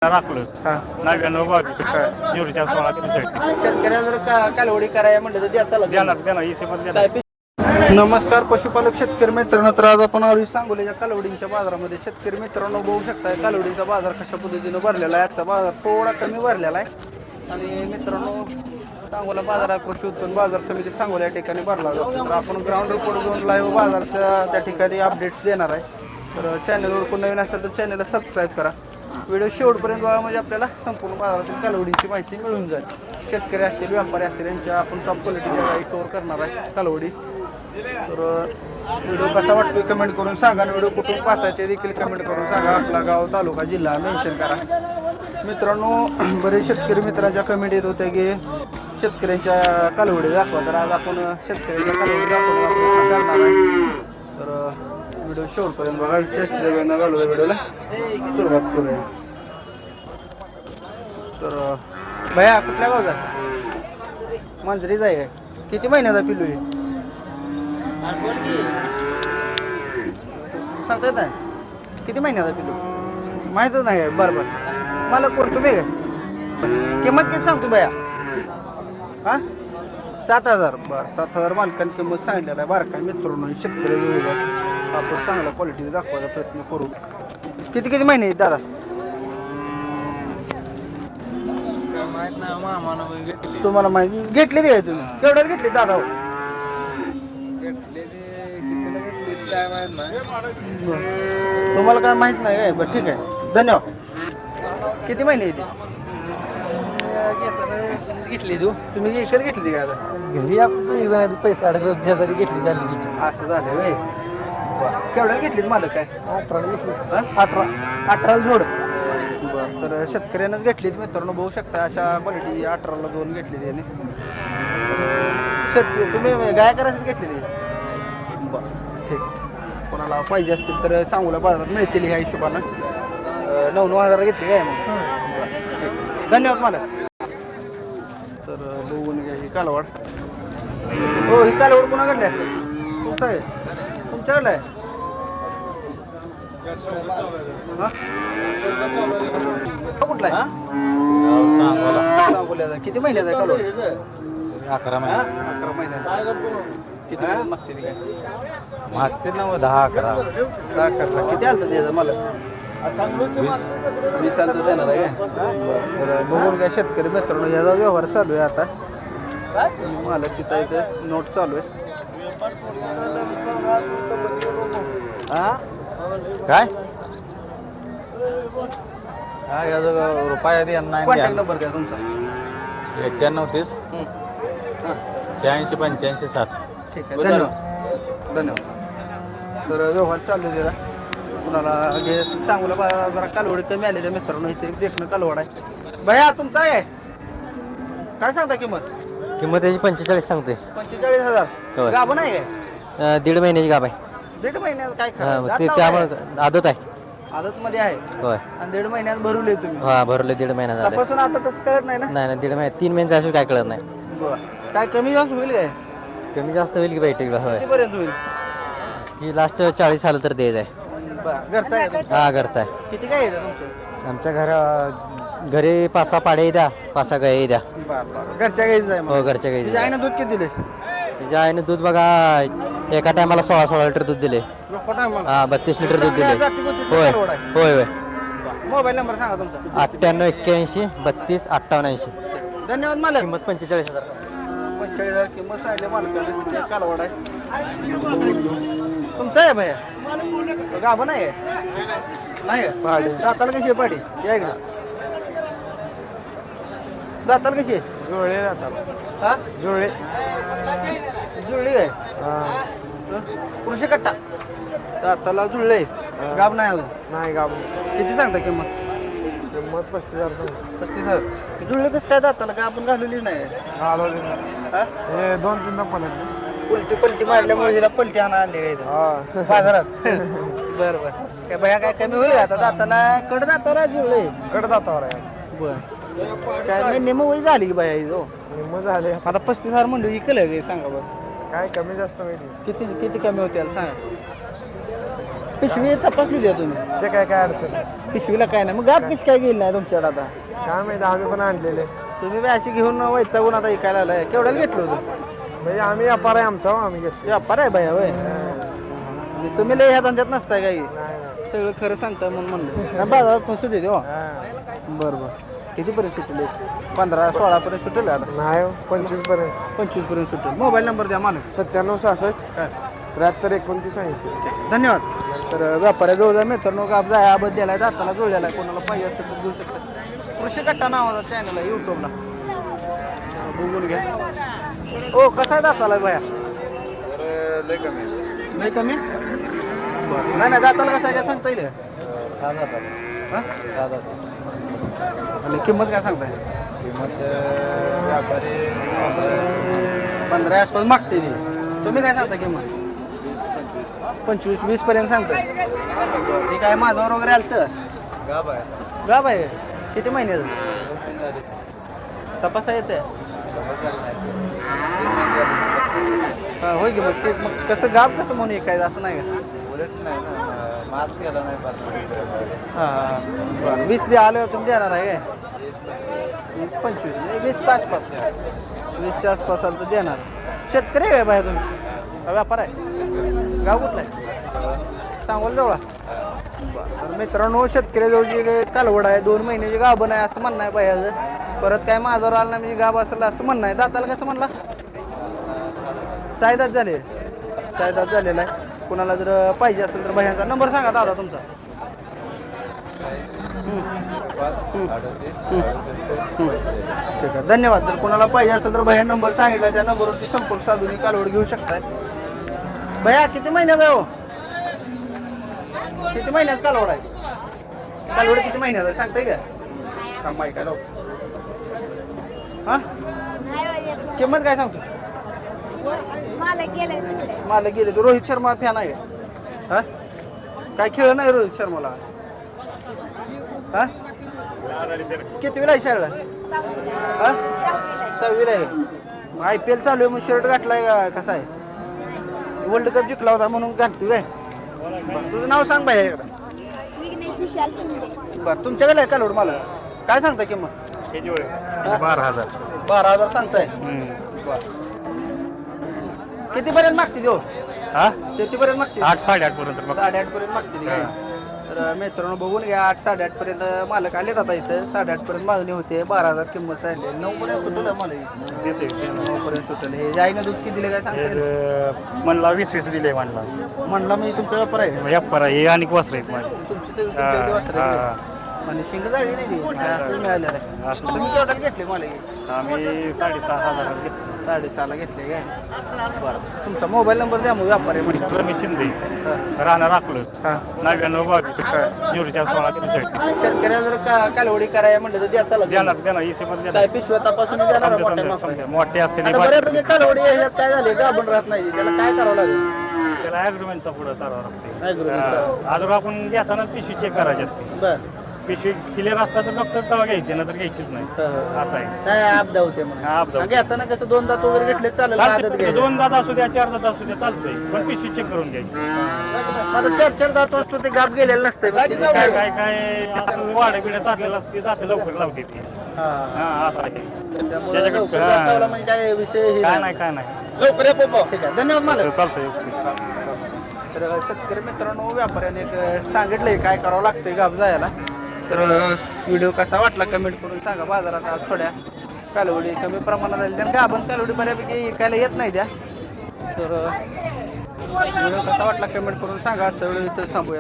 राखलं हा 99-22-0-16-63 शेतकऱ्याला जर कालवडी करायला म्हणलं तर द्या चला द्याला हिशेबात द्याला. नमस्कार पशुपालक शेतकरी मित्रांनो, तर आज आपण आलोय सांगोल्याच्या कालवडींच्या बाजारामध्ये. शेतकरी मित्रांनो बघू शकताय कालवडीचा बाजार कशा पद्धतीनं भरलेला आहे. आजचा बाजार थोडा कमी भरलेला आहे. आणि मित्रांनो सांगोला बाजार कृषी उत्पन्न बाजार समिती सांगोला या ठिकाणी भरला जातो. तर आपण ग्राउंड रिपोर्ट घेऊन लाईव्ह बाजारच्या त्या ठिकाणी अपडेट्स देणार आहे. तर चॅनलवर कोण नवीन असेल तर चॅनलला सबस्क्राईब करा. व्हिडिओ शेवटपर्यंत बघा म्हणजे आपल्याला संपूर्ण बाजारातील कालवडीची माहिती मिळून जाईल. शेतकरी असतील, व्यापारी असतील, यांच्या आपण टॉप क्वालिटीच्या गाडी कव्हर करणार आहे कालवडी. तर व्हिडिओ कसा वाटतो कमेंट करून सांगा. आणि व्हिडिओ कुठून पाहताय ते देखील कमेंट करून सांगा. आपला गाव, तालुका, जिल्हा मेन्शन करा. मित्रांनो बरेच शेतकरी मित्रांच्या कमेंट येत होत्या की शेतकऱ्यांच्या कालवडी दाखवा. तर आज आपण शेतकऱ्यांच्या कालवडी दाखवून करणार आहे. तर व्हिडिओ शेवटपर्यंत बघा. जास्तीचा वेळ न घालू व्हिडिओला सुरुवात करूया. तर भैया कुठल्या गावचा? मांजरीच आहे. किती महिन्याचा पिलू आहे? सांगता येत नाही किती महिन्याचा पिलू? माहीतच नाही आहे. बरं बरं मला कोण तुम्ही काय किंमत किती सांगतो भैया? हां 7,000. बरं 7,000 मालकांनी किंमत सांगितलेलं आहे. बरं काय मित्रांनो शेतकरी आपण चांगल्या क्वालिटीचा दाखवायचा प्रयत्न करू. किती किती महिने आहेत दादा? तुम्हाला माहिती घेतली आहे तुम्ही? केवढ्याला घेतली दादा? तुम्हाला काय माहित नाही काय? बरं ठीक आहे धन्यवाद. किती महिने येते घेतली? तुम्ही विकत घेतली का? आता घरी आपण पैसे अडकण्यासाठी घेतली झाली. असं झालं वय. केवढ्याला घेतली मालक काय? 18 घेतली. 18ला जोड. बरं तर शेतकऱ्यानंच घेतलीत मित्रांनो. बघू शकता अशा क्वालिटी 18ला 2 घेतली त्याने. तुम्ही गाय करायची घेतली ती? बरं ठीक. कोणाला पाहिजे असतील तर सांगूला बाजारात मिळतील ह्या हिशोबानं. 9,000 घेतली काय मग? बरं ठीक. धन्यवाद मालक. तर बघून घ्या ही कालवड. हो ही कालवड कोणाकडली आहे? तुमचं आहे? तुमच्याकडलं आहे? कुठला आहे? सांगोल्याचा. किती महिन्याचा आहे कालवड? 11 महिने. 11 महिन्याचा. किती मागते ती काय? मागते ना 10-11. किती आलं तर द्यायचं मला? 20 आलं तर देणार आहे काय? बरं बघून घ्या शेतकरी मित्रांनो. याचा व्यवहार चालू आहे आता. मालक तिथं इथे नोट चालू आहे. काय रुपया कॉन्टॅक्ट नंबर द्या तुमचा. 91-30 86-85-60. ठीक आहे धन्यवाद धन्यवाद. तर व्यवहार चालू आहे जरा. कुणाला सांगूला जरा कालवड कमी आले त्या मित्रांनो. इथे देखणं कालवड आहे. भैया तुमचा आहे काय सांगता किंमत? किंमत त्याची 45 सांगतोय. 45,000. होय. गाभण आहे काय? 1.5 महिन्याची गाभ आहे. 1.5 महिन्यात काय हा, खरं? ते त्यामुळे आदत आहे. आदत मध्ये आहे होय. आणि 1.5 महिन्यात भरवले तुम्ही? हा भरले 1.5 महिना झाला. त्यापासून आता तसं कळत नाही ना? नाही 1.5 महिना 3 महिने असून काय कळत नाही. बरं काय कमी जास्त होईल काय? कमी जास्त होईल की बैठकीला. होय कितीपर्यंत होईल? ती लास्ट 40 आलं तर द्यायचं आहे. बरं घरचा आहे तुमचा? हा घरचा आहे. किती काय येतं तुमचं? आमच्या घरी 5-6 पाडे द्या, 5-6 गाई द्या. बरं बरं घरच्या गाईचं आहे मग? हो घरच्या गाई. तिच्या आईनं दूध किती दिले? तिच्या आईने दूध बघा एका टायमाला 16 लिटर दूध दिले. हा 32 लिटर दूध दिले. होय होय होय. मोबाईल नंबर सांगा तुमचा. 98-81-32-58-80. धन्यवाद मालक. किंमत 45,000. 45,000 किंमत सांगितली मालकाने. तिथे कालवड आहे. तुमचं आहे भैया? गाभण आहे नाही आहे? पाडी दाताला कशी आहे पाडी? या इकडं. दाताला कशी आहे? जुळले जातात. हा जुळले जुळली आहे. कृषी कट्टा दाताला जुळले. गाभ नाही अजून? नाही गाव किती सांगता किंमत? किंमत 35,000. 35,000. जुळले कसं काय दाताला? काय आपण घालवलीच नाही हा? 2-3 पलटले. उलटी पलटी मारल्यामुळे हिला पलटी आणा आणली काय इथं बाजारात? बरं बरं काय भैया काय कमी होईल आता दाताला? कड दातावर जुळले. कडदातावर आहे. बरं काय नेमं वय झाली की बाया हो? निम्म झाले. आता 35,000 म्हणलं इकलं सांगा बरं. काय कमी जास्त होईल. किती किती कमी होते सांगा. पिशवी तपासली द्या तुम्ही. चे काय काय अडचण नाही. पिशवीला काय नाही मग गाप कशी काय गेली नाही तुमच्याकडे आता? काय माहिती आम्ही पण आणलेले. तुम्ही बी अशी घेऊन वैतागून आता ऐकायला आलाय. केवढ्याला घेतलं होतं? म्हणजे आम्ही व्यापार आहे आमचा आम्ही घेतलो. व्यापार आहे बाया होय. म्हणजे तुम्ही लय ह्या धंद्यात नसताय काही सगळं खरं सांगताय म्हणून म्हणलं बाजारात पण सुटे हो. बरं बरं कितीपर्यंत सुटेल? 15-16 पर्यंत सुटेल आता? नाही 25 पर्यंत. 25 पर्यंत सुटेल. मोबाईल नंबर द्या मला. 9766 73 29 80. धन्यवाद. तर व्यापाऱ्याजवळ मित्रांनो गाब जाय आबद दिलाय दाताला जोडलेला आहे. कोणाला पाहिजे असेल तर देऊ शकता. कृषी कट्टा नावाचा चॅनल आहे यूट्यूबला, बघून घ्या. ओ कसा आहे दाताला बाया? नाही कमी. बरं नाही नाही दाताला कसं आहे काय सांगता येईल? हा? आणि किंमत काय सांगताय? 15 आसपास मागते ती. तुम्ही काय सांगता किंमत? 25-20 पर्यंत सांगताय. ते काय माझ्यावर वगैरे आलं तर गाब आहे. किती महिन्याचं? तपासा येते होय की मग ते मग कसं गाब कसं म्हणून ऐकायचं असं नाही का? हां बरं 20 दे आले तुम्ही देणार आहे काय? 20-25 नाही 20 आसपास 20च्या आसपास आलं तर देणार. शेतकरी आहे बाहेर तुम्ही का व्यापार आहे? गाव कुठला आहे? सांगोला जवळ. बरं मित्रांनो शेतकऱ्याजवळ जी कालवड आहे 2 महिन्याची गाभण आहे असं म्हणणं आहे बाहेरचं. परत काय माझ्यावर आलं नाही म्हणजे गाभ असेल असं म्हणणं आहे. दाताला कसं म्हणला? सायदात झाले. सायदात झालेला आहे. कुणाला जर पाहिजे असेल तर बाहेरचा नंबर सांगा दादा तुमचा. ठीक आहे धन्यवाद. जर कोणाला पाहिजे असेल तर बाहेर नंबर सांगितला त्या नंबरवरती संपर्क साधून कालवड घेऊ शकताय. भैया किती महिन्यात आहे हो? किती महिन्यात कालवड आहे? कालवड किती महिन्यात आहे सांगताय का? थांब ऐकायला. हा किंमत काय सांगतो? मला गेले तो रोहित शर्मा फॅन आहे का? हा काय खेळ नाही रोहित शर्माला? हा किती वेळा आहे शाळेला? हा 6वीला आहे. IPL चालू आहे मग शर्ट घातलाय का कसा आहे? वर्ल्ड कप जिंकला होता म्हणून घालतोय काय? तुझं नाव सांग बाई. बरं तुमच्याकडे आहे कालवड मला काय सांगता किंमत? 12,000 सांगताय. कितीपर्यंत मागते हो? हा कितीपर्यंत मागते? 8-8.5 पर्यंत. 8.5 पर्यंत मागते काय? तर मित्रांनो बघून घ्या 8-8.5 पर्यंत मालक आलेत आता इथं. 8.5 पर्यंत मागणी होते. 12,000 किंमत सांगितली. 9 पर्यंत सुटलं मला 9 पर्यंत सुटलं. हे जाईनं दूध किती दिले काय सांगते? म्हणला 20 दिले म्हणला. म्हणला म्हणजे तुमचा व्यापार आहे? व्यापार आहे आणि वस्त्र आहेत माझे. तुमच्याकडे वस्त्र आहे आणि शिंग जाळली नाही ती असं मिळालेलं आहे. तुम्ही केवढ्याला घेतले मला? आम्ही 6,500 घेतले. 6,500 घेतले काय? बरं तुमचा मोबाईल नंबर द्या मग व्यापारी म्हणजे. रमेश शिंदे राहणार अकोला. 99-22-04-63. शेतकऱ्याला जर कालवडी करायला म्हणलं तर द्या चला देणार हिशेबात काय पिशव्या तपासून देणार मोठे असते आता बऱ्यापैकी कालवडी ह्याच्यात काय झाले गाभण राहत नाही त्याला काय करावं लागेल? त्याला ॲग्रीमेंटचा पुढं चालावं लागते. ॲग्रीमेंटचा. अजून आपण घेताना पिशवी चेक करायची असते. बरं पिशवी क्लिअर असता तर डॉक्टर तेव्हा घ्यायची नंतर घ्यायचीच नाही असं आहे. नाही आपदा होते मग. हा, आपदा होते. घेताना कसं 2 दात वगैरे घेतले चालेल आदत चालतंय. घ्यायला. 2 दात असू द्या 4 दात असू द्या चालतंय पण पिशवी चेक करून घ्यायची. आता 4 दात असतो ते गाप गेलेलं नसते. काय काय काय असं वाड्या बिड्या चाललेलं असते जाते लवकर लावते ती. हा असं आहे. त्याच्याकडे म्हणजे काय विषय हे काय नाही काय नाही लवकर या पोपा. ठीक आहे धन्यवाद मला. चालतंय. तर शेतकरी मित्रांनो व्यापाऱ्याने एक सांगितलंय काय करावं लागतंय गाप जायला. तर व्हिडिओ कसा वाटला कमेंट करून सांगा. बाजारात आज थोड्या कालवडी कमी प्रमाणात आली त्या गाभण कालवडी बऱ्यापैकी ऐकायला येत नाही त्या. तर व्हिडिओ कसा वाटला कमेंट करून सांगा. आजचा व्हिडिओ इथंच थांबूया.